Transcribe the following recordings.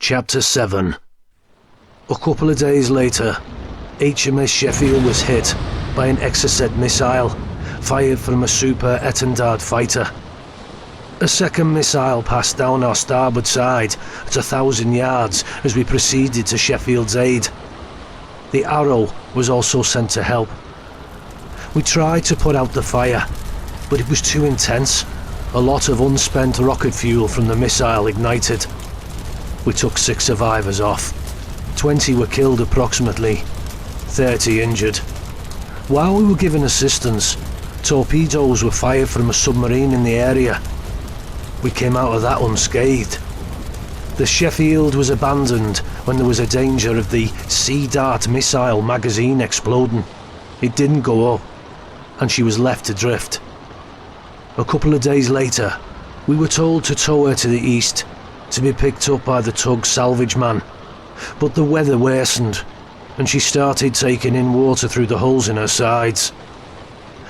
Chapter 7. A couple of days later, HMS Sheffield was hit by an Exocet missile fired from a Super Etendard fighter. A second missile passed down our starboard side at 1,000 yards as we proceeded to Sheffield's aid. The Arrow was also sent to help. We tried to put out the fire, but it was too intense. A lot of unspent rocket fuel from the missile ignited. We took 6 survivors off. 20 were killed approximately, 30 injured. While we were given assistance, torpedoes were fired from a submarine in the area. We came out of that unscathed. The Sheffield was abandoned when there was a danger of the Sea Dart missile magazine exploding. It didn't go up, and she was left adrift. A couple of days later, we were told to tow her to the east to be picked up by the tug salvage man, but the weather worsened and she started taking in water through the holes in her sides.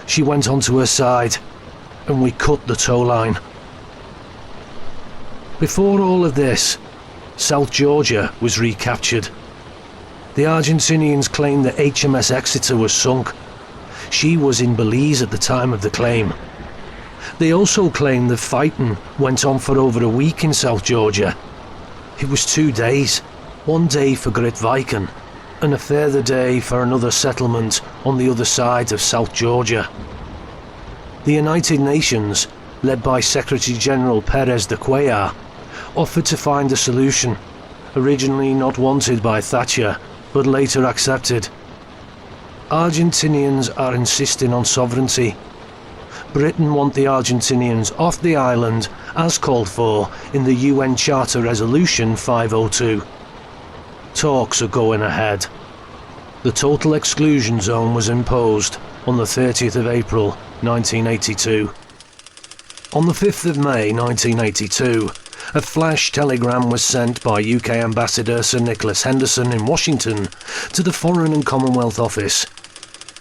She went onto her side and we cut the tow line. Before all of this, South Georgia was recaptured. The Argentinians claimed that HMS Exeter was sunk. She was in Belize at the time of the claim. They also claimed the fighting went on for over a week in South Georgia. It was 2 days, 1 day for Great Viken and a further day for another settlement on the other side of South Georgia. The United Nations, led by Secretary General Perez de Cuellar, offered to find a solution, originally not wanted by Thatcher, but later accepted. Argentinians are insisting on sovereignty. Britain want the Argentinians off the island as called for in the UN Charter Resolution 502. Talks are going ahead. The total exclusion zone was imposed on the 30th of April 1982. On the 5th of May 1982, a flash telegram was sent by UK Ambassador Sir Nicholas Henderson in Washington to the Foreign and Commonwealth Office.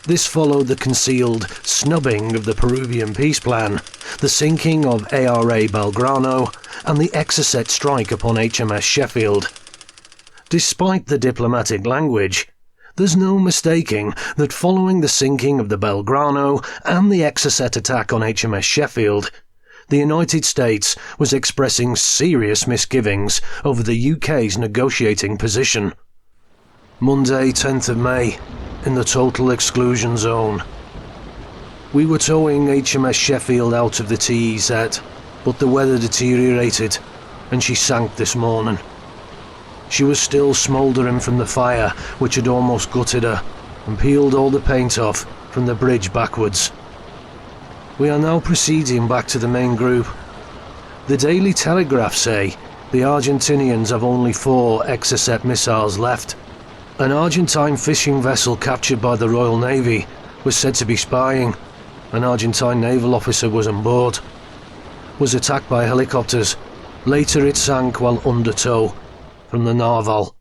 This followed the concealed snubbing of the Peruvian peace plan, the sinking of ARA Belgrano, and the Exocet strike upon HMS Sheffield. Despite the diplomatic language, there's no mistaking that following the sinking of the Belgrano and the Exocet attack on HMS Sheffield, the United States was expressing serious misgivings over the UK's negotiating position. Monday, 10th of May, in the total exclusion zone. We were towing HMS Sheffield out of the TEZ, but the weather deteriorated and she sank this morning. She was still smouldering from the fire which had almost gutted her and peeled all the paint off from the bridge backwards. We are now proceeding back to the main group. The Daily Telegraph say the Argentinians have only 4 Exocet missiles left. An Argentine fishing vessel captured by the Royal Navy was said to be spying. An Argentine naval officer was on board. Was attacked by helicopters. Later it sank while under tow from the Narval.